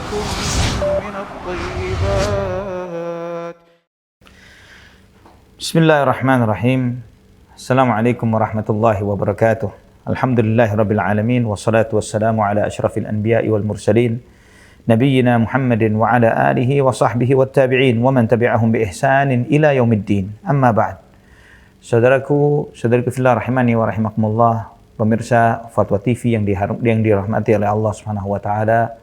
رزقكم من الطيبات. بسم الله الرحمن الرحيم. السلام عليكم ورحمة الله وبركاته. الحمد لله رب العالمين والصلاة والسلام على أشرف الأنبياء والمرسلين نبينا محمد وعلى آله وصحبه والتابعين ومن تبعهم بإحسان إلى يوم الدين. أما بعد. Saudaraku fillah rahimani wa rahimakumullah, pemirsa Fatwa TV yang dirahmati oleh Allah Subhanahu wa taala.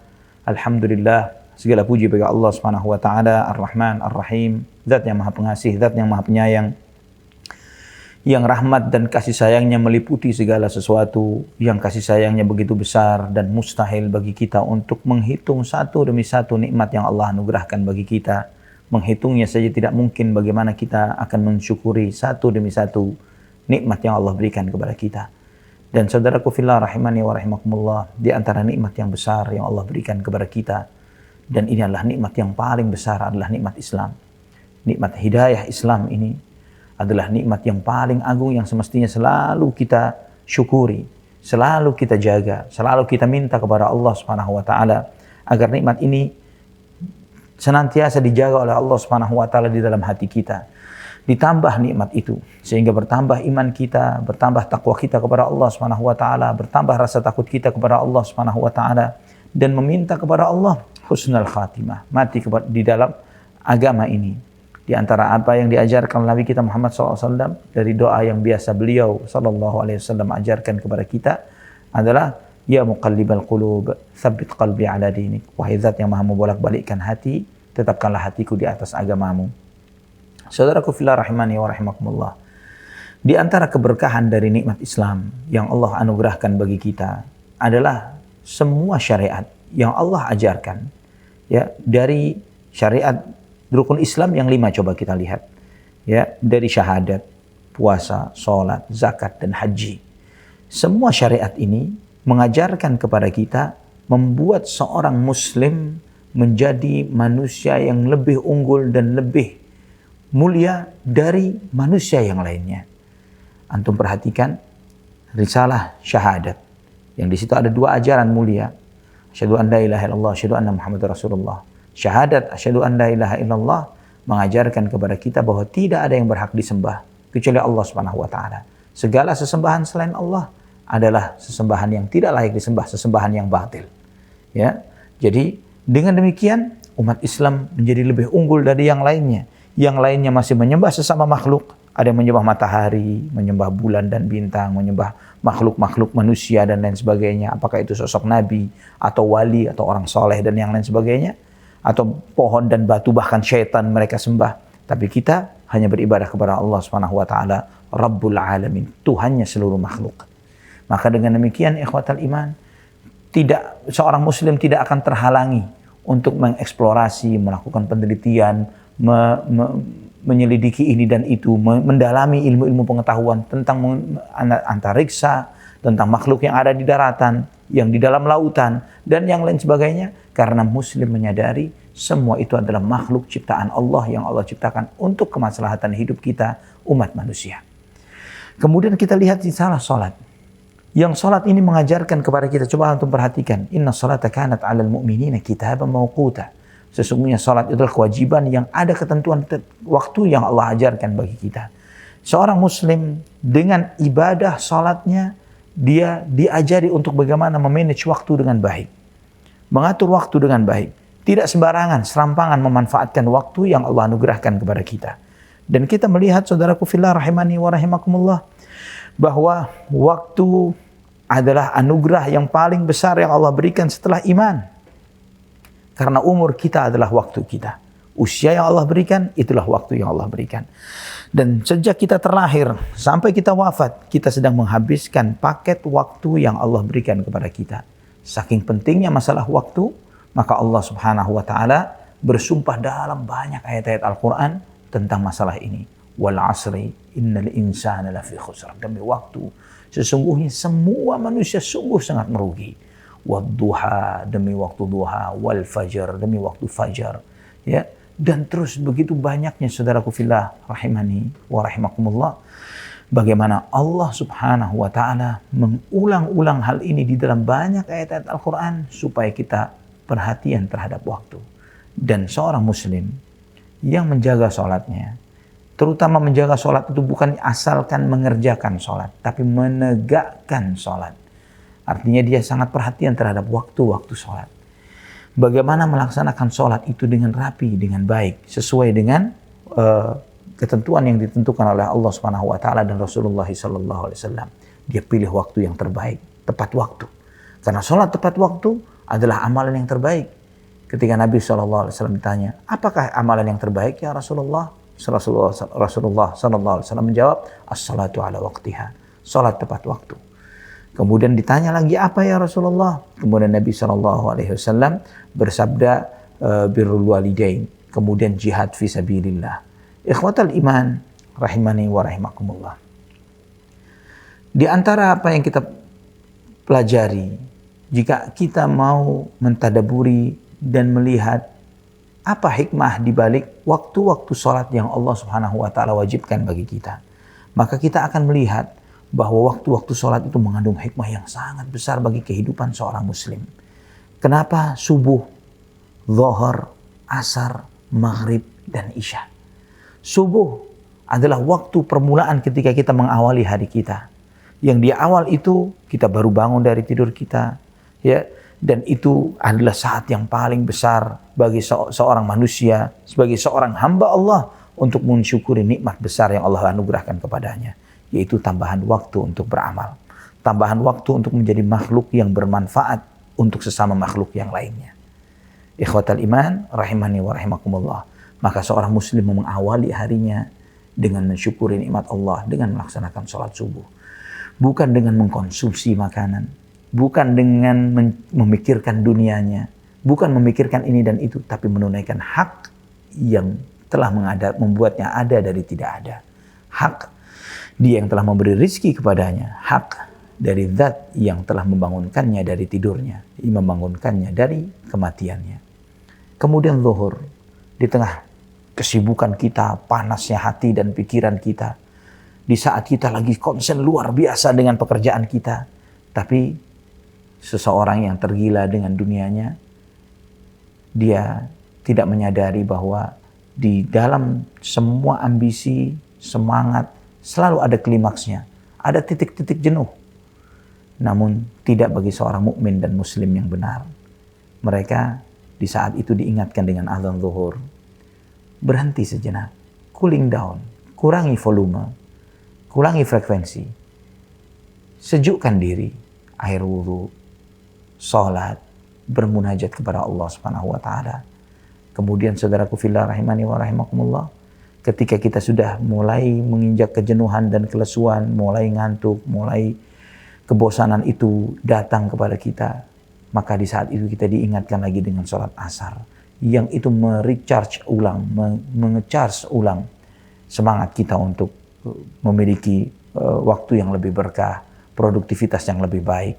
Alhamdulillah, segala puji bagi Allah Subhanahu wa taala, Ar-Rahman Ar-Rahim, Zat yang Maha Pengasih, Zat yang Maha Penyayang, yang rahmat dan kasih sayangnya meliputi segala sesuatu, yang kasih sayangnya begitu besar dan mustahil bagi kita untuk menghitung satu demi satu nikmat yang Allah anugerahkan bagi kita. Menghitungnya saja tidak mungkin, bagaimana kita akan mensyukuri satu demi satu nikmat yang Allah berikan kepada kita. Dan saudaraku fillah rahimani wa rahimakumullah, di antara nikmat yang besar yang Allah berikan kepada kita, dan ini adalah nikmat yang paling besar, adalah nikmat Islam. Nikmat hidayah Islam ini adalah nikmat yang paling agung yang semestinya selalu kita syukuri, selalu kita jaga, selalu kita minta kepada Allah Subhanahu wa taala agar nikmat ini senantiasa dijaga oleh Allah Subhanahu wa taala di dalam hati kita. Ditambah nikmat itu sehingga bertambah iman kita, bertambah takwa kita kepada Allah Subhanahu wa taala, bertambah rasa takut kita kepada Allah Subhanahu wa taala, dan meminta kepada Allah husnul khatimah, mati di dalam agama ini. Di antara apa yang diajarkan Nabi kita Muhammad SAW dari doa yang biasa beliau SAW ajarkan kepada kita adalah ya muqallibal qulub, tsabbit qalbi ala dinik. Wahai zat yang maha membolak-balikkan hati, tetapkanlah hatiku di atas agamamu. Saudaraku fillah rahimani wa rahimakumullah, di antara keberkahan dari nikmat Islam yang Allah anugerahkan bagi kita adalah semua syariat yang Allah ajarkan. Ya, dari syariat rukun Islam yang 5 coba kita lihat. Ya, dari syahadat, puasa, salat, zakat dan haji. Semua syariat ini mengajarkan kepada kita membuat seorang muslim menjadi manusia yang lebih unggul dan lebih mulia dari manusia yang lainnya. Antum perhatikan risalah syahadat yang di situ ada 2 ajaran mulia. Asyhadu an la ilaha illallah, asyhadu anna Muhammadar Rasulullah. Syahadat asyhadu an la ilaha illallah mengajarkan kepada kita bahwa tidak ada yang berhak disembah kecuali Allah Subhanahu wa taala. Segala sesembahan selain Allah adalah sesembahan yang tidak layak disembah, sesembahan yang batil. Ya. Jadi dengan demikian umat Islam menjadi lebih unggul dari yang lainnya. Yang lainnya masih menyembah sesama makhluk, ada yang menyembah matahari, menyembah bulan dan bintang, menyembah makhluk-makhluk manusia dan lain sebagainya. Apakah itu sosok nabi atau wali atau orang soleh dan yang lain sebagainya, atau pohon dan batu, bahkan syaitan mereka sembah. Tapi kita hanya beribadah kepada Allah Subhanahu wa taala, Rabbul Alamin, Tuhannya seluruh makhluk. Maka dengan demikian ikhwatal iman, seorang muslim tidak akan terhalangi untuk mengeksplorasi, melakukan penelitian, menyelidiki ini dan itu, mendalami ilmu-ilmu pengetahuan tentang antariksa, tentang makhluk yang ada di daratan, yang di dalam lautan, dan yang lain sebagainya. Karena muslim menyadari semua itu adalah makhluk ciptaan Allah yang Allah ciptakan untuk kemaslahatan hidup kita, umat manusia. Kemudian kita lihat di salah salat. Yang salat ini mengajarkan kepada kita, coba antum perhatikan, inna salata kanat 'alal mu'minina kitaban mawquta. Sesungguhnya salat itu adalah kewajiban yang ada ketentuan waktu yang Allah ajarkan bagi kita. Seorang muslim dengan ibadah salatnya, dia diajari untuk bagaimana memanage waktu dengan baik. Mengatur waktu dengan baik. Tidak sembarangan, serampangan memanfaatkan waktu yang Allah anugerahkan kepada kita. Dan kita melihat, saudaraku fillah rahimani wa rahimakumullah, bahwa waktu adalah anugerah yang paling besar yang Allah berikan setelah iman. Karena umur kita adalah waktu kita. Usia yang Allah berikan, itulah waktu yang Allah berikan. Dan sejak kita terlahir sampai kita wafat, kita sedang menghabiskan paket waktu yang Allah berikan kepada kita. Saking pentingnya masalah waktu, maka Allah Subhanahu wa taala bersumpah dalam banyak ayat-ayat Al-Quran tentang masalah ini. Wal asri innal insana lafi khusr. Demi waktu, sesungguhnya semua manusia sungguh sangat merugi. Wadduha, demi waktu duha. Wal fajar, demi waktu fajar. Ya, dan terus begitu banyaknya, saudaraku fillah rahimani wa rahimakumullah, bagaimana Allah Subhanahu wa taala mengulang-ulang hal ini di dalam banyak ayat-ayat Al-Qur'an supaya kita perhatian terhadap waktu. Dan seorang muslim yang menjaga sholatnya, terutama menjaga sholat itu bukan asalkan mengerjakan sholat, tapi menegakkan sholat. Artinya dia sangat perhatian terhadap waktu-waktu sholat. Bagaimana melaksanakan sholat itu dengan rapi, dengan baik, sesuai dengan ketentuan yang ditentukan oleh Allah Subhanahu wa taala dan Rasulullah sallallahu alaihi wasallam. Dia pilih waktu yang terbaik, tepat waktu. Karena sholat tepat waktu adalah amalan yang terbaik. Ketika Nabi sallallahu alaihi wasallam ditanya, "Apakah amalan yang terbaik ya Rasulullah?" Rasulullah sallallahu alaihi wasallam menjawab, "As-salatu ala waqtiha." Salat tepat waktu. Kemudian ditanya lagi, "Apa ya Rasulullah?" Kemudian Nabi sallallahu alaihi wasallam bersabda, "Birrul walidain." Kemudian jihad fi sabilillah. Ikhwatal iman rahimani wa rahimakumullah. Di antara apa yang kita pelajari, jika kita mau mentadaburi dan melihat apa hikmah di balik waktu-waktu sholat yang Allah Subhanahu wa taala wajibkan bagi kita, maka kita akan melihat bahwa waktu-waktu sholat itu mengandung hikmah yang sangat besar bagi kehidupan seorang muslim. Kenapa subuh, zuhur, asar, maghrib, dan isya? Subuh adalah waktu permulaan ketika kita mengawali hari kita. Yang di awal itu kita baru bangun dari tidur kita, ya, dan itu adalah saat yang paling besar bagi seorang manusia sebagai seorang hamba Allah untuk mensyukuri nikmat besar yang Allah anugerahkan kepadanya, yaitu tambahan waktu untuk beramal, tambahan waktu untuk menjadi makhluk yang bermanfaat untuk sesama makhluk yang lainnya. Ikhwatal iman rahimani wa rahimakumullah. Maka seorang muslim mengawali harinya dengan mensyukuri nikmat Allah dengan melaksanakan sholat subuh. Bukan dengan mengkonsumsi makanan, bukan dengan memikirkan dunianya, bukan memikirkan ini dan itu, tapi menunaikan hak yang telah membuatnya ada dari tidak ada. Hak dia yang telah memberi rizki kepadanya, hak dari zat yang telah membangunkannya dari tidurnya, membangunkannya dari kematiannya. Kemudian zuhur, di tengah kesibukan kita, panasnya hati dan pikiran kita, di saat kita lagi konsen luar biasa dengan pekerjaan kita, tapi seseorang yang tergila dengan dunianya, dia tidak menyadari bahwa di dalam semua ambisi, semangat, selalu ada klimaksnya, ada titik-titik jenuh. Namun tidak bagi seorang mukmin dan muslim yang benar. Mereka di saat itu diingatkan dengan azan zuhur. Berhenti sejenak, cooling down, kurangi volume, kurangi frekuensi, sejukkan diri, air wudhu, sholat, bermunajat kepada Allah Subhanahu wa taala. Kemudian saudaraku fillah rahimani wa rahimakumullah, ketika kita sudah mulai menginjak kejenuhan dan kelesuan, mulai ngantuk, mulai kebosanan itu datang kepada kita, maka di saat itu kita diingatkan lagi dengan sholat asar, yang itu merecharge ulang, mengecharge ulang semangat kita untuk memiliki waktu yang lebih berkah, produktivitas yang lebih baik.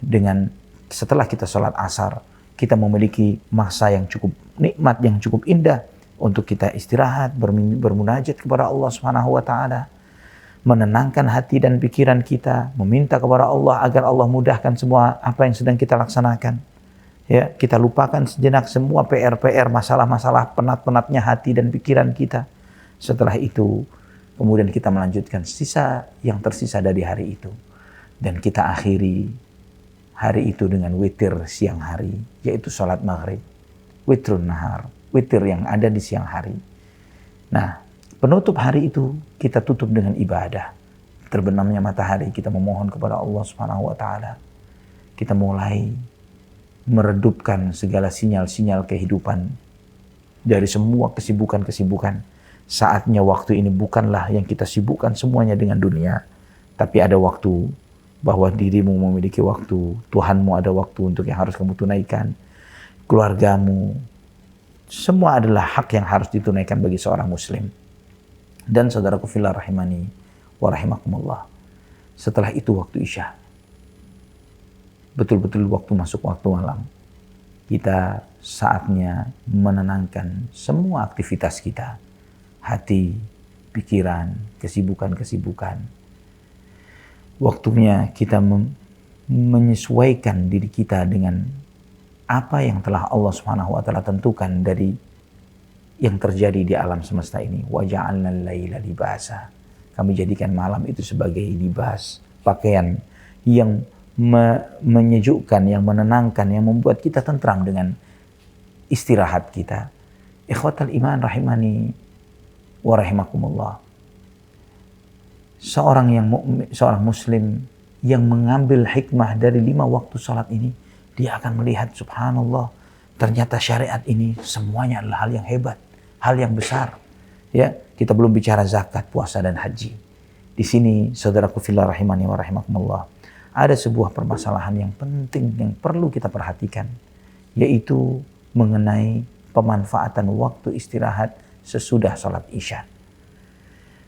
Dengan setelah kita sholat asar, kita memiliki masa yang cukup nikmat, yang cukup indah untuk kita istirahat, bermunajat kepada Allah Subhanahu wa taala, menenangkan hati dan pikiran kita, meminta kepada Allah agar Allah mudahkan semua apa yang sedang kita laksanakan. Ya, kita lupakan sejenak semua PR-PR, masalah-masalah penat-penatnya hati dan pikiran kita. Setelah itu, kemudian kita melanjutkan sisa yang tersisa dari hari itu. Dan kita akhiri hari itu dengan witir siang hari, yaitu sholat maghrib. Witrun nahar, witir yang ada di siang hari. Nah, penutup hari itu kita tutup dengan ibadah. Terbenamnya matahari, kita memohon kepada Allah Subhanahu wa taala. Kita mulai meredupkan segala sinyal-sinyal kehidupan dari semua kesibukan-kesibukan. Saatnya waktu ini bukanlah yang kita sibukkan semuanya dengan dunia, tapi ada waktu bahwa dirimu memiliki waktu, Tuhanmu ada waktu untuk yang harus kamu tunaikan, keluargamu, semua adalah hak yang harus ditunaikan bagi seorang muslim. Dan saudaraku fillah rahimani wa rahimakumullah, setelah itu waktu isya, betul-betul waktu masuk waktu malam, kita saatnya menenangkan semua aktivitas kita, hati, pikiran, kesibukan-kesibukan. Waktunya kita menyesuaikan diri kita dengan apa yang telah Allah Subhanahu wa taala tentukan dari yang terjadi di alam semesta ini. Wa ja'alna al-laila libasa. Kami jadikan malam itu sebagai libas, pakaian yang menyejukkan, yang menenangkan, yang membuat kita tentram dengan istirahat kita. Ikhwatal iman rahimani wa rahimakumullah. Seorang muslim yang mengambil hikmah dari 5 waktu salat ini, dia akan melihat subhanallah, ternyata syariat ini semuanya adalah hal yang hebat, hal yang besar. Ya, kita belum bicara zakat, puasa dan haji. Di sini saudaraku fillah rahimani wa rahimakumullah, ada sebuah permasalahan yang penting yang perlu kita perhatikan, yaitu mengenai pemanfaatan waktu istirahat sesudah salat Isya.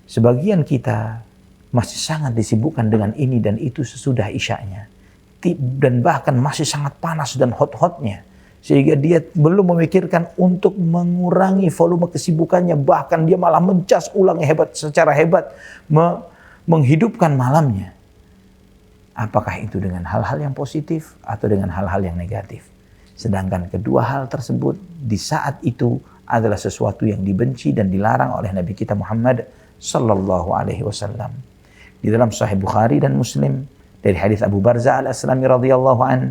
Sebagian kita masih sangat disibukkan dengan ini dan itu sesudah Isyanya, dan bahkan masih sangat panas dan hot-hotnya, sehingga dia belum memikirkan untuk mengurangi volume kesibukannya, bahkan dia malah mencas ulang secara hebat, menghidupkan malamnya. Apakah itu dengan hal-hal yang positif atau dengan hal-hal yang negatif? Sedangkan kedua hal tersebut di saat itu adalah sesuatu yang dibenci dan dilarang oleh Nabi kita Muhammad sallallahu alaihi wasallam. Di dalam Sahih Bukhari dan Muslim dari hadis Abu Barzah al-Aslami radhiyallahu an,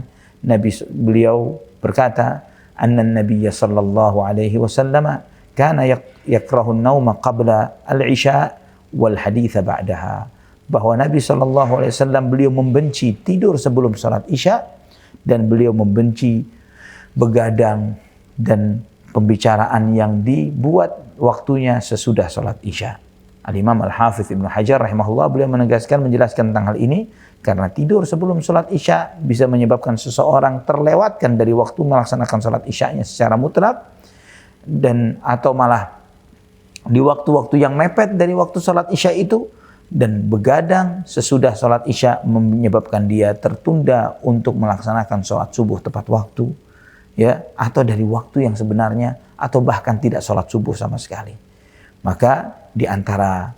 beliau berkata, anna an-nabiy sallallahu alaihi wasallam kana yakrahu an-nauma qabla al-isya wal haditha ba'daha. Bahwa Nabi sallallahu alaihi wasallam beliau membenci tidur sebelum salat Isya dan beliau membenci begadang dan pembicaraan yang dibuat waktunya sesudah salat Isya. Al-Imam Al-Hafidh Ibnu Hajar rahimahullah beliau menjelaskan tentang hal ini, karena tidur sebelum salat Isya bisa menyebabkan seseorang terlewatkan dari waktu melaksanakan salat Isyanya secara mutlak, dan atau malah di waktu-waktu yang mepet dari waktu salat Isya itu, dan begadang sesudah salat Isya menyebabkan dia tertunda untuk melaksanakan salat subuh tepat waktu, ya, atau dari waktu yang sebenarnya, atau bahkan tidak salat subuh sama sekali. Maka di antara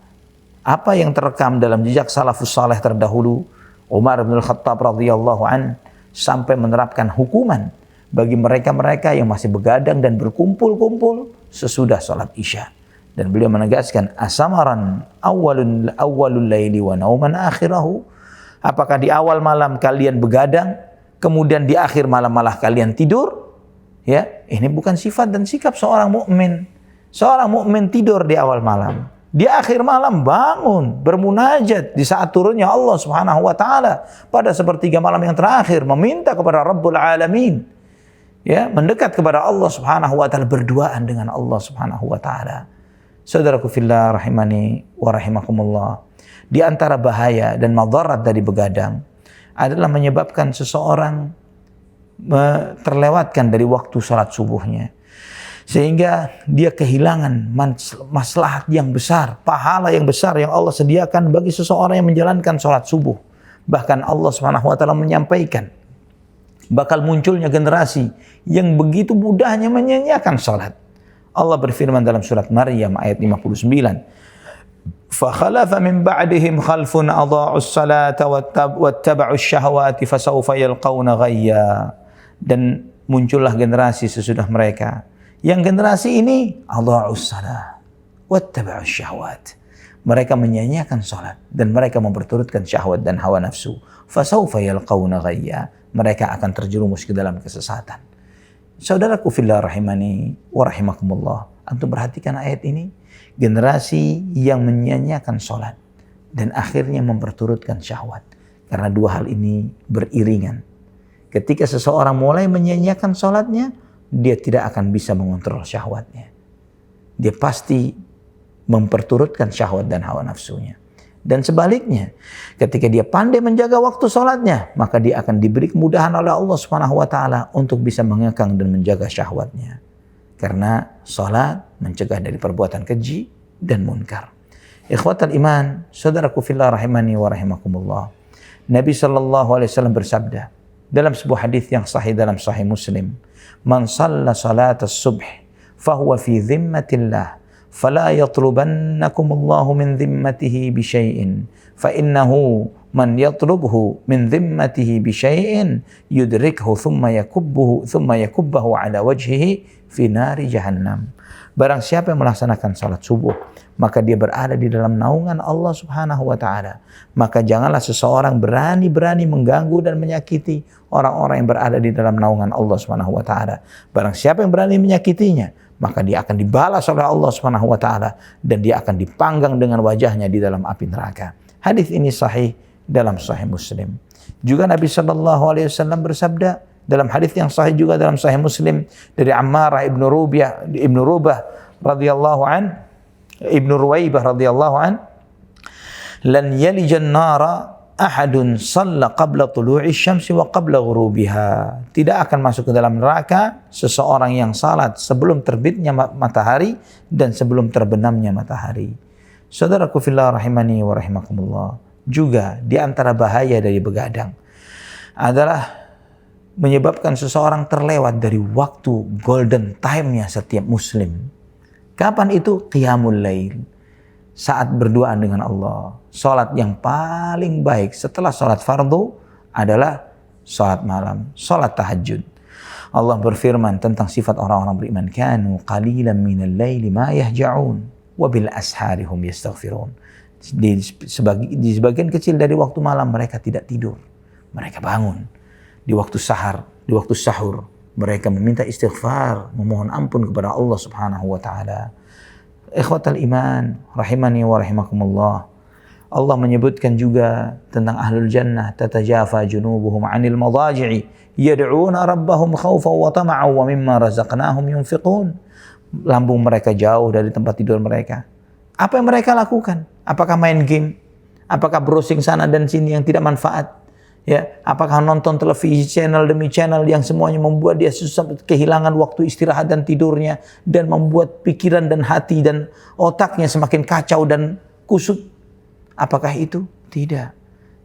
apa yang terekam dalam jejak salafus saleh terdahulu, Umar bin Khattab radhiyallahu an sampai menerapkan hukuman bagi mereka-mereka yang masih begadang dan berkumpul-kumpul sesudah salat Isya. Dan beliau menegaskan, asamaran awwalul laili wa nauman akhirahu. Apakah di awal malam kalian begadang, kemudian di akhir malam malah kalian tidur? Ya, ini bukan sifat dan sikap seorang mukmin. Seorang mukmin tidur di awal malam, di akhir malam bangun bermunajat di saat turunnya Allah Subhanahu wa taala pada sepertiga malam yang terakhir, meminta kepada Rabbul Alamin, ya, mendekat kepada Allah Subhanahu wa taala, berduaan dengan Allah Subhanahu wa taala. Saudaraku fillah rahimani wa rahimakumullah, di antara bahaya dan madarat dari begadang adalah menyebabkan seseorang terlewatkan dari waktu salat subuhnya, sehingga dia kehilangan maslahat yang besar, pahala yang besar yang Allah sediakan bagi seseorang yang menjalankan salat subuh. Bahkan Allah Subhanahu wa taala menyampaikan bakal munculnya generasi yang begitu mudahnya menyanyiakan salat. Allah berfirman dalam surat Maryam ayat 59, "Fakhalafa min ba'dihim khalfun adha'us salata wattaba'us syahawati fasawfa yalqawna ghayya." Dan muncullah generasi sesudah mereka. Yang generasi ini adha'us salat wattaba'us syahawat. Mereka menyanyiakan salat dan mereka memperturutkan syahwat dan hawa nafsu. Fasawfa yalqawna ghayya. Mereka akan terjerumus ke dalam kesesatan. Saudaraku fillah rahimani wa rahimakumullah, antum perhatikan ayat ini, generasi yang menyanyiakan salat dan akhirnya memperturutkan syahwat. Karena dua hal ini beriringan. Ketika seseorang mulai menyanyiakan salatnya, dia tidak akan bisa mengontrol syahwatnya. Dia pasti memperturutkan syahwat dan hawa nafsunya. Dan sebaliknya, ketika dia pandai menjaga waktu sholatnya, maka dia akan diberi kemudahan oleh Allah Subhanahu wa taala untuk bisa mengekang dan menjaga syahwatnya. Karena sholat mencegah dari perbuatan keji dan munkar. Ikhwatal iman, saudaraku fillah rahimani wa rahimakumullah. Nabi sallallahu alaihi wasallam bersabda dalam sebuah hadis yang sahih dalam Sahih Muslim, "Man shalla salatas subh fahuwa fi dhimmatillah." فلا يطلبنكم الله من ذمته بشيء فإنه man yatlubhu min dhimmatihi bi syai'in yudrikhu thumma yakubbahu ala wajhihi fi nari jahannam. Barang siapa yang melaksanakan salat subuh, maka dia berada di dalam naungan Allah Subhanahu wa taala. Maka janganlah seseorang berani-berani mengganggu dan menyakiti orang-orang yang berada di dalam naungan Allah Subhanahu wa taala. Barang siapa yang berani menyakitinya, maka dia akan dibalas oleh Allah Subhanahu wa taala dan dia akan dipanggang dengan wajahnya di dalam api neraka. Hadis ini sahih dalam Sahih Muslim. Juga Nabi sallallahu alaihi wasallam bersabda dalam hadis yang sahih juga dalam Sahih Muslim dari Ammarah ibnu Rubah radhiyallahu an, ibnu Ruwaibah radhiyallahu an, lan yalijan nara ahadun shalla qabla tulu'i syamsi wa qabla ghurubiha. Tidak akan masuk ke dalam neraka seseorang yang salat sebelum terbitnya matahari dan sebelum terbenamnya matahari. Saudaraku fillah rahimani wa rahimakumullah. Juga di antara bahaya dari begadang adalah menyebabkan seseorang terlewat dari waktu golden time-nya setiap muslim. Kapan itu? Qiyamul lail. Saat berduaan dengan Allah. Salat yang paling baik setelah salat fardu adalah salat malam, salat tahajud. Allah berfirman tentang sifat orang-orang beriman, kanu qalilan minal laili ma yahja'un wa bil ashari hum yastaghfirun. Di sebagian kecil dari waktu malam mereka tidak tidur. Mereka bangun. Di waktu sahur, mereka meminta istighfar, memohon ampun kepada Allah Subhanahu wa taala. Ikhwatal iman, rahimani wa rahimakumullah. Allah menyebutkan juga tentang ahlul jannah, tatajafa junubuhum 'anil madaji'i yad'una rabbahum khaufan wa tama'an wa mimma razaqnahum yunfiqun. Lambung mereka jauh dari tempat tidur mereka. Apa yang mereka lakukan? Apakah main game? Apakah browsing sana dan sini yang tidak manfaat? Ya, apakah nonton televisi channel demi channel yang semuanya membuat dia susah, kehilangan waktu istirahat dan tidurnya, dan membuat pikiran dan hati dan otaknya semakin kacau dan kusut? Apakah itu? Tidak.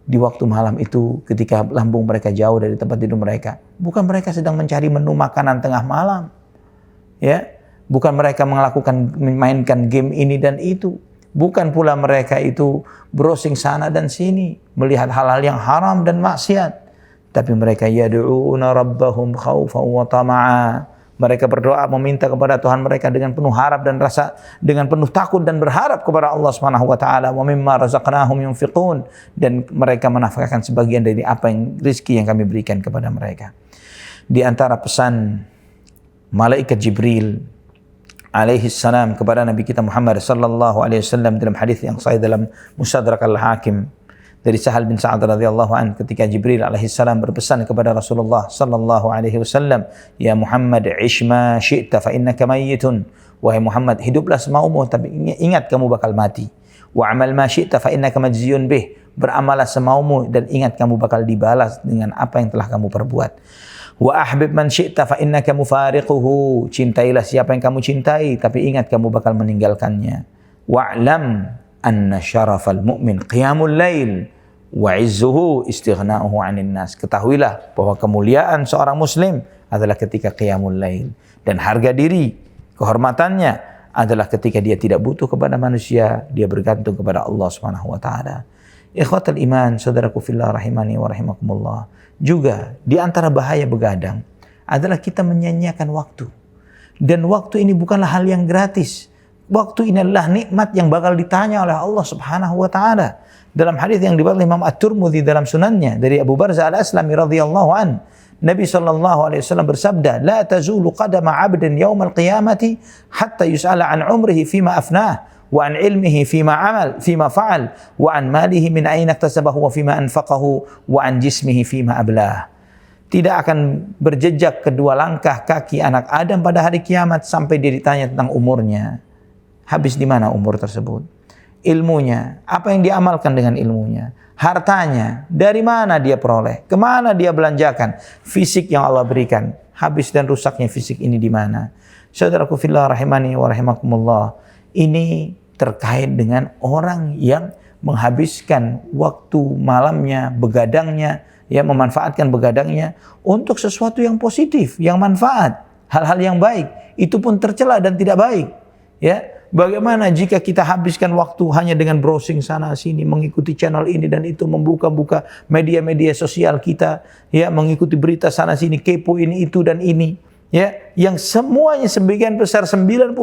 Di waktu malam itu ketika lambung mereka jauh dari tempat tidur mereka, bukan mereka sedang mencari menu makanan tengah malam. Ya, bukan mereka memainkan game ini dan itu. Bukan pula mereka itu browsing sana dan sini, melihat hal-hal yang haram dan maksiat. Tapi mereka yad'una rabbahum khaufan wa tama'a. Mereka berdoa meminta kepada Tuhan mereka dengan penuh harap dan rasa, dengan penuh takut dan berharap kepada Allah Subhanahu wa taala. Wa mimma razaqnahum yunfiqun, dan mereka menafkahkan sebagian dari apa yang rezeki yang kami berikan kepada mereka. Di antara pesan malaikat Jibril alaihi salam kepada Nabi kita Muhammad sallallahu alaihi wasallam dalam hadis yang sahih dalam Mustadrak al-Hakim dari Sahal bin Sa'ad radhiyallahu an, ketika Jibril alaihi salam berpesan kepada Rasulullah sallallahu alaihi wasallam, ya Muhammad ish ma syi'ta fa innaka mayyitun. Wahai Muhammad, hiduplah semaumu tapi ingat kamu bakal mati. Wa amal ma syi'ta fa innaka majziyun bih. Beramallah semaumu dan ingat kamu bakal dibalas dengan apa yang telah kamu perbuat. Wa ahbib man syi'ta fa innaka mufariquhu. Cintailah siapa yang kamu cintai, tapi ingat kamu bakal meninggalkannya. Wa'lam anna syarafal mu'min qiyamul lail wa 'izzuhu istighna'uhu 'anil nas. Ketahuilah bahwa kemuliaan seorang muslim adalah ketika qiyamul lail, dan harga diri, kehormatannya adalah ketika dia tidak butuh kepada manusia, dia bergantung kepada Allah Subhanahu wa taala. Ikhwatal iman, saudaraku fillah rahimani wa rahimakumullah. Juga di antara bahaya begadang adalah kita menyia-nyiakan waktu. Dan waktu ini bukanlah hal yang gratis. Waktu ini adalah nikmat yang bakal ditanya oleh Allah Subhanahu wa taala. Dalam hadis yang diriwayatkan Imam At-Tirmidzi dalam sunannya dari Abu Barzah Al-Aslami radhiyallahu an, Nabi sallallahu alaihi wasallam bersabda, "La tazulu qadama 'abdin yaumal qiyamati hatta yus'ala an umrihi fima afnah." Wa an ilmihi fima fa'al, wa an malihi min aina iktasabahu wa fima anfaqahu, wa an jismihi fima ablah. Tidak akan berjejak kedua langkah kaki anak Adam pada hari kiamat sampai dia ditanya tentang umurnya. Habis di mana umur tersebut? Ilmunya, apa yang diamalkan dengan ilmunya? Hartanya, dari mana dia peroleh? Kemana dia belanjakan? Fisik yang Allah berikan, habis dan rusaknya fisik ini di mana? Saudaraku fillah rahimani wa rahimakumullah. Ini terkait dengan orang yang menghabiskan waktu malamnya, begadangnya, ya, memanfaatkan begadangnya untuk sesuatu yang positif, yang manfaat, hal-hal yang baik. Itu pun tercela dan tidak baik. Ya, Bagaimana jika kita habiskan waktu hanya dengan browsing sana sini, mengikuti channel ini dan itu, membuka-buka media-media sosial kita, ya, mengikuti berita sana sini, kepo ini itu dan ini, ya, yang semuanya sebagian besar 99,99%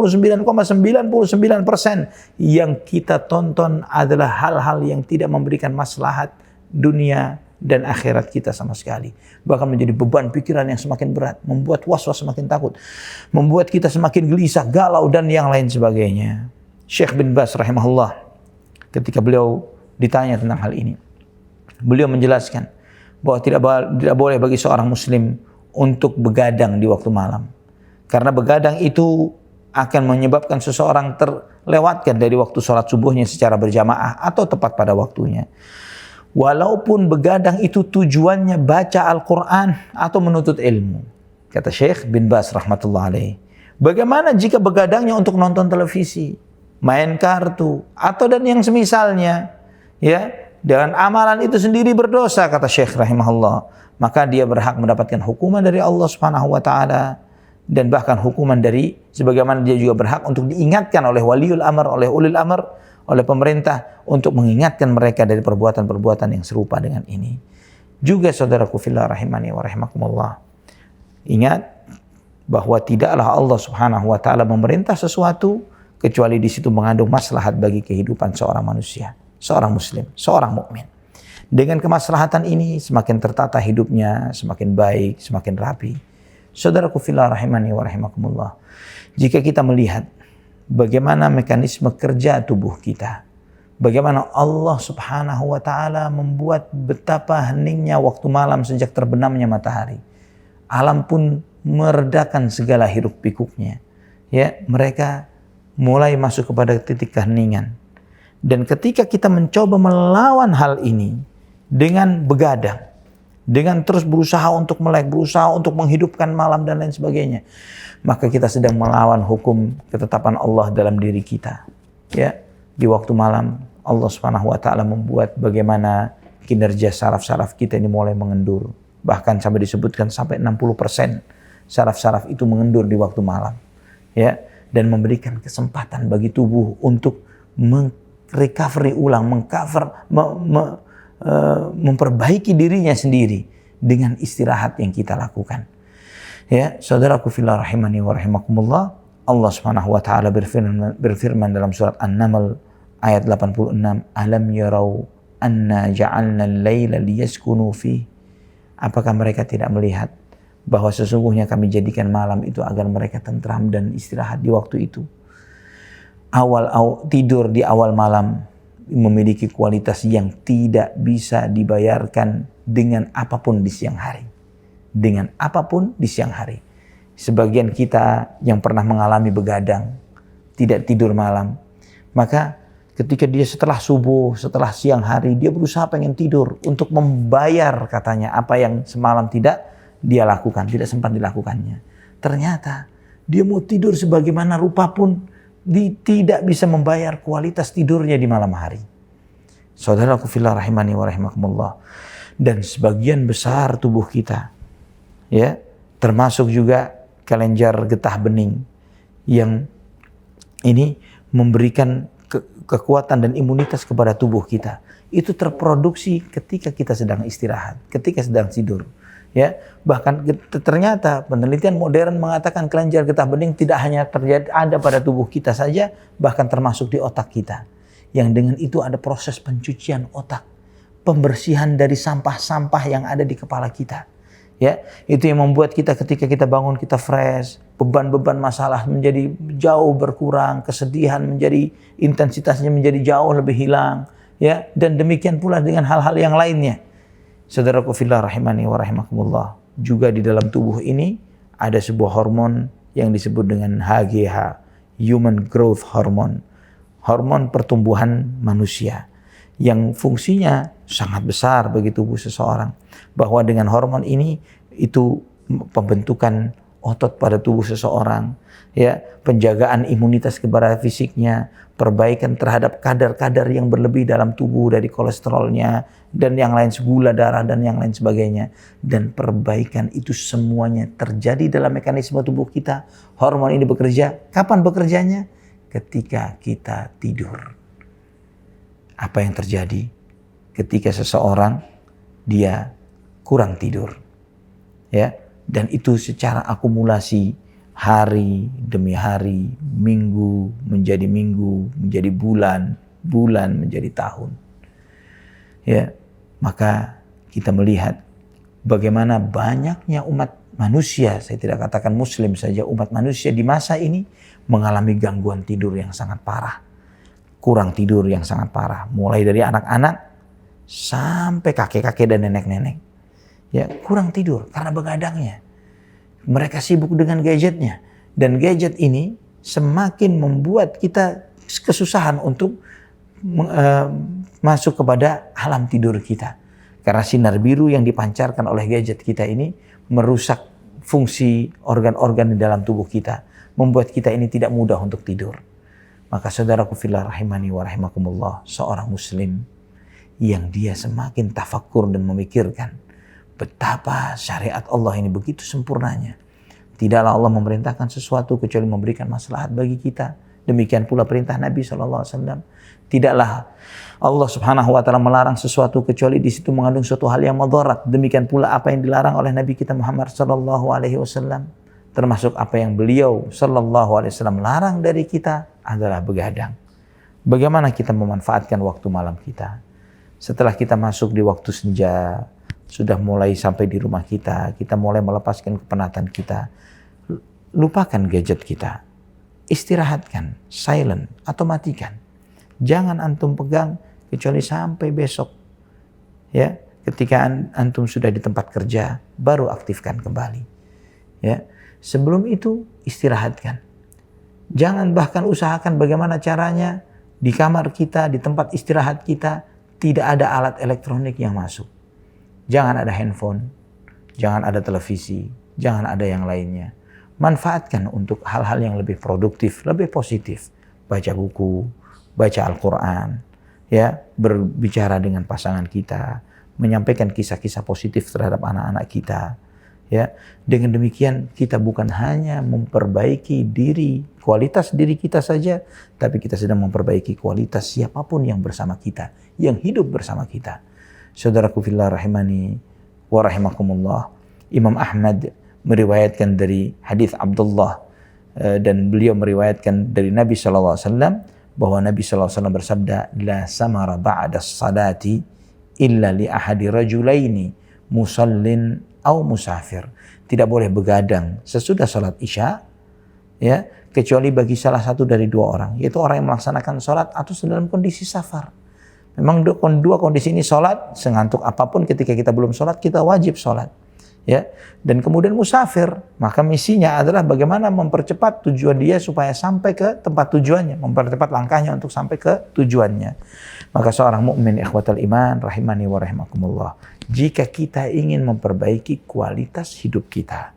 yang kita tonton adalah hal-hal yang tidak memberikan maslahat dunia dan akhirat kita sama sekali. Bahkan menjadi beban pikiran yang semakin berat, membuat was-was semakin takut, membuat kita semakin gelisah, galau dan yang lain sebagainya. Syekh bin Baz rahimahullah ketika beliau ditanya tentang hal ini, beliau menjelaskan bahwa tidak boleh bagi seorang muslim untuk begadang di waktu malam. Karena begadang itu akan menyebabkan seseorang terlewatkan dari waktu sholat subuhnya secara berjamaah atau tepat pada waktunya. Walaupun begadang itu tujuannya baca Al-Quran atau menuntut ilmu. Kata Syekh bin Baz rahmatullah alaih. Bagaimana jika begadangnya untuk nonton televisi, main kartu, atau dan yang semisalnya, ya, dengan amalan itu sendiri berdosa, kata Syekh rahimahullah. Maka dia berhak mendapatkan hukuman dari Allah Subhanahu wa taala, dan bahkan hukuman dari, sebagaimana dia juga berhak untuk diingatkan oleh waliul amr, oleh ulil amr, oleh pemerintah, untuk mengingatkan mereka dari perbuatan-perbuatan yang serupa dengan ini. Juga saudaraku fillah rahimani wa rahimakumullah, ingat bahwa tidaklah Allah Subhanahu wa taala memerintah sesuatu kecuali di situ mengandung maslahat bagi kehidupan seorang manusia, seorang muslim, seorang mukmin. Dengan kemaslahatan ini semakin tertata hidupnya, semakin baik, semakin rapi. Saudaraku fillah rahimani wa rahimakumullah, jika kita melihat bagaimana mekanisme kerja tubuh kita, bagaimana Allah Subhanahu wa taala membuat betapa heningnya waktu malam sejak terbenamnya matahari. Alam pun meredakan segala hiruk pikuknya. Ya, mereka mulai masuk kepada titik keheningan. Dan ketika kita mencoba melawan hal ini dengan begadang, dengan terus berusaha untuk melek, berusaha untuk menghidupkan malam dan lain sebagainya, maka kita sedang melawan hukum ketetapan Allah dalam diri kita. Ya, di waktu malam Allah Subhanahu wa taala membuat bagaimana kinerja saraf-saraf kita ini mulai mengendur. Bahkan sampai disebutkan sampai 60% saraf-saraf itu mengendur di waktu malam. Ya, dan memberikan kesempatan bagi tubuh untuk recovery ulang, memperbaiki dirinya sendiri dengan istirahat yang kita lakukan. Ya, saudaraku fillah rahimani wa rahimakumullah, Allah Subhanahu wa taala berfirman dalam surat An-Naml ayat 86, alam yarau anna ja'alna al-laila liyaskunu fi. Apakah mereka tidak melihat bahwa sesungguhnya kami jadikan malam itu agar mereka tentram dan istirahat di waktu itu. Tidur di awal malam memiliki kualitas yang tidak bisa dibayarkan dengan apapun di siang hari. Dengan apapun di siang hari. Sebagian kita yang pernah mengalami begadang, tidak tidur malam, maka ketika dia setelah subuh, setelah siang hari, dia berusaha pengen tidur untuk membayar katanya apa yang semalam tidak dia lakukan, tidak sempat dilakukannya. Ternyata dia mau tidur sebagaimana rupa pun tidak bisa membayar kualitas tidurnya di malam hari. Saudaraku fillah rahimani wa rahimakumullah. Dan sebagian besar tubuh kita, ya, termasuk juga kelenjar getah bening yang ini memberikan kekuatan dan imunitas kepada tubuh kita. Itu terproduksi ketika kita sedang istirahat, ketika sedang tidur. Ya, bahkan ternyata penelitian modern mengatakan kelenjar getah bening tidak hanya ada pada tubuh kita saja, bahkan termasuk di otak kita. Yang dengan itu ada proses pencucian otak, pembersihan dari sampah-sampah yang ada di kepala kita. Ya, itu yang membuat kita ketika kita bangun kita fresh, beban-beban masalah menjadi jauh berkurang, kesedihan menjadi intensitasnya menjadi jauh lebih hilang, ya, dan demikian pula dengan hal-hal yang lainnya. Saudaraku fillah rahimani wa rahimakumullah, juga di dalam tubuh ini ada sebuah hormon yang disebut dengan HGH, Human Growth Hormone, hormon pertumbuhan manusia, yang fungsinya sangat besar bagi tubuh seseorang. Bahwa dengan hormon ini itu pembentukan otot pada tubuh seseorang, ya, penjagaan imunitas kepada fisiknya, perbaikan terhadap kadar-kadar yang berlebih dalam tubuh dari kolesterolnya dan yang lain, gula darah dan yang lain sebagainya. Dan perbaikan itu semuanya terjadi dalam mekanisme tubuh kita. Hormon ini bekerja. Kapan bekerjanya? ketika kita tidur. Apa yang terjadi ketika seseorang dia kurang tidur? Ya, dan itu secara akumulasi hari demi hari, minggu menjadi bulan, bulan menjadi tahun. Ya, maka kita melihat bagaimana banyaknya umat manusia, saya tidak katakan muslim saja, umat manusia di masa ini mengalami gangguan tidur yang sangat parah. Kurang tidur yang sangat parah. Mulai dari anak-anak sampai kakek-kakek dan nenek-nenek. Ya, kurang tidur karena begadangnya. Mereka sibuk dengan gadgetnya. Dan gadget ini semakin membuat kita kesusahan untuk masuk kepada alam tidur kita. Karena sinar biru yang dipancarkan oleh gadget kita ini merusak fungsi organ-organ di dalam tubuh kita. Membuat kita ini tidak mudah untuk tidur. Maka saudaraku fillah rahimani wa rahimakumullah, seorang muslim yang dia semakin tafakkur dan memikirkan betapa syariat Allah ini begitu sempurnanya. Tidaklah Allah memerintahkan sesuatu kecuali memberikan maslahat bagi kita. Demikian pula perintah Nabi SAW. Tidaklah Allah Subhanahu wa taala melarang sesuatu kecuali di situ mengandung suatu hal yang madarat. Demikian pula apa yang dilarang oleh Nabi kita Muhammad SAW. Termasuk apa yang beliau SAW larang dari kita adalah begadang. Bagaimana kita memanfaatkan waktu malam kita? Setelah kita masuk di waktu senja, sudah mulai sampai di rumah kita mulai melepaskan kepenatan kita. Lupakan gadget kita. Istirahatkan, silent atau matikan. Jangan antum pegang kecuali sampai besok. Ya, ketika antum sudah di tempat kerja, baru aktifkan kembali. Ya, sebelum itu istirahatkan. Jangan bahkan usahakan bagaimana caranya di kamar kita, di tempat istirahat kita tidak ada alat elektronik yang masuk. Jangan ada handphone, jangan ada televisi, jangan ada yang lainnya. Manfaatkan untuk hal-hal yang lebih produktif, lebih positif. Baca buku, baca Al-Quran, ya, berbicara dengan pasangan kita, menyampaikan kisah-kisah positif terhadap anak-anak kita. Ya, dengan demikian kita bukan hanya memperbaiki diri, kualitas diri kita saja, tapi kita sedang memperbaiki kualitas siapapun yang bersama kita, yang hidup bersama kita. Saudaraku fillah rahimani wa rahimakumullah, Imam Ahmad meriwayatkan dari hadis Abdullah dan beliau meriwayatkan dari Nabi SAW bahwa Nabi SAW bersabda, la samara ba'da salati illa li ahadi rajulaini musallin au musafir. Tidak boleh begadang sesudah salat isya, ya, kecuali bagi salah satu dari dua orang, yaitu orang yang melaksanakan salat atau dalam kondisi safar. Memang dua kondisi ini salat, sengantuk apapun ketika kita belum salat kita wajib salat. Ya, dan kemudian musafir, maka misinya adalah bagaimana mempercepat tujuan dia supaya sampai ke tempat tujuannya, mempercepat langkahnya untuk sampai ke tujuannya. Maka seorang mukmin ikhwatal iman rahimani wa rahimakumullah, jika kita ingin memperbaiki kualitas hidup kita,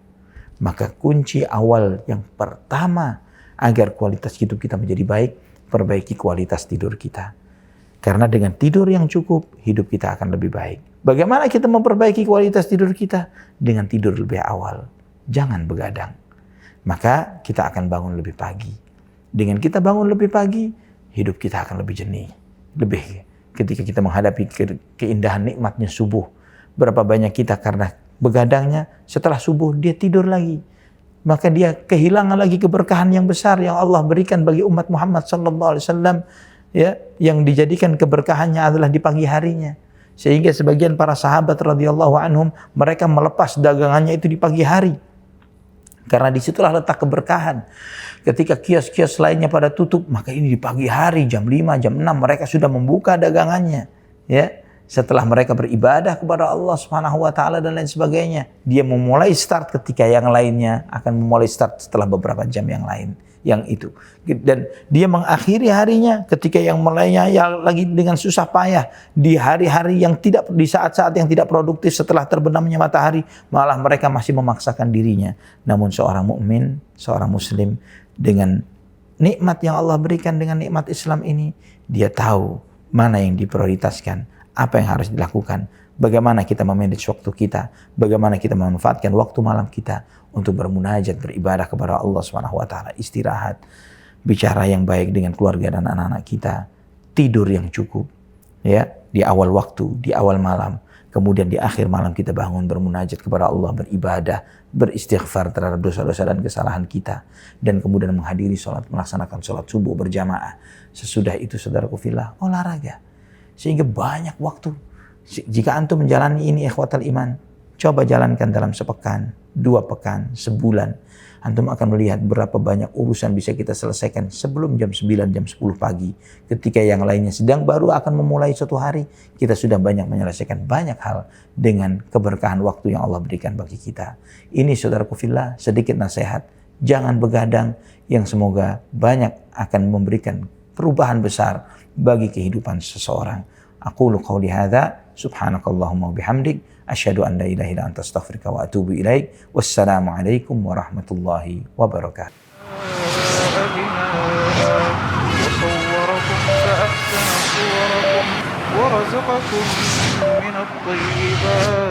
maka kunci awal yang pertama agar kualitas hidup kita menjadi baik, perbaiki kualitas tidur kita. Karena dengan tidur yang cukup, hidup kita akan lebih baik. Bagaimana kita memperbaiki kualitas tidur kita? Dengan tidur lebih awal. Jangan begadang. Maka kita akan bangun lebih pagi. Dengan kita bangun lebih pagi, hidup kita akan lebih jernih. Lebih ketika kita menghadapi keindahan nikmatnya subuh. Berapa banyak kita karena begadangnya, setelah subuh dia tidur lagi. Maka dia kehilangan lagi keberkahan yang besar yang Allah berikan bagi umat Muhammad SAW. Ya, yang dijadikan keberkahannya adalah di pagi harinya. Sehingga sebagian para sahabat radhiyallahu anhum mereka melepas dagangannya itu di pagi hari. Karena disitulah letak keberkahan. Ketika kios-kios lainnya pada tutup, maka ini di pagi hari jam 5, jam 6 mereka sudah membuka dagangannya. Ya, setelah mereka beribadah kepada Allah Subhanahu wa taala dan lain sebagainya, dia memulai start ketika yang lainnya akan memulai start setelah beberapa jam yang lain. Yang itu, dan dia mengakhiri harinya ketika yang mulainya ya lagi dengan susah payah di hari-hari yang tidak, di saat-saat yang tidak produktif setelah terbenamnya matahari, malah mereka masih memaksakan dirinya. Namun seorang mukmin, seorang muslim dengan nikmat yang Allah berikan, dengan nikmat Islam ini, dia tahu mana yang diprioritaskan, apa yang harus dilakukan, bagaimana kita memanage waktu kita, bagaimana kita memanfaatkan waktu malam kita untuk bermunajat, beribadah kepada Allah Subhanahu wa taala, istirahat. bicara yang baik dengan keluarga dan anak-anak kita, tidur yang cukup, ya, di awal waktu, di awal malam, kemudian di akhir malam kita bangun bermunajat kepada Allah, beribadah, beristighfar terhadap dosa-dosa dan kesalahan kita, dan kemudian menghadiri sholat, melaksanakan sholat subuh berjamaah. Sesudah itu saudaraku fillah, olahraga, sehingga banyak waktu. Jika antum menjalani ini ikhwatal iman, coba jalankan dalam sepekan, 2 pekan, sebulan. Antum akan melihat berapa banyak urusan bisa kita selesaikan sebelum jam 9, jam 10 pagi. Ketika yang lainnya sedang baru akan memulai suatu hari, kita sudah banyak menyelesaikan banyak hal dengan keberkahan waktu yang Allah berikan bagi kita. Ini saudaraku fillah, sedikit nasihat. Jangan begadang, yang semoga banyak akan memberikan perubahan besar bagi kehidupan seseorang. Aqulu qawli hadza, subhanakallahumma bihamdik, asyhadu an la ilaha illa anta astaghfiruka wa atubu ilaik. Wassalamu alaikum warahmatullahi wabarakatuh. ورزقكم من الطيبات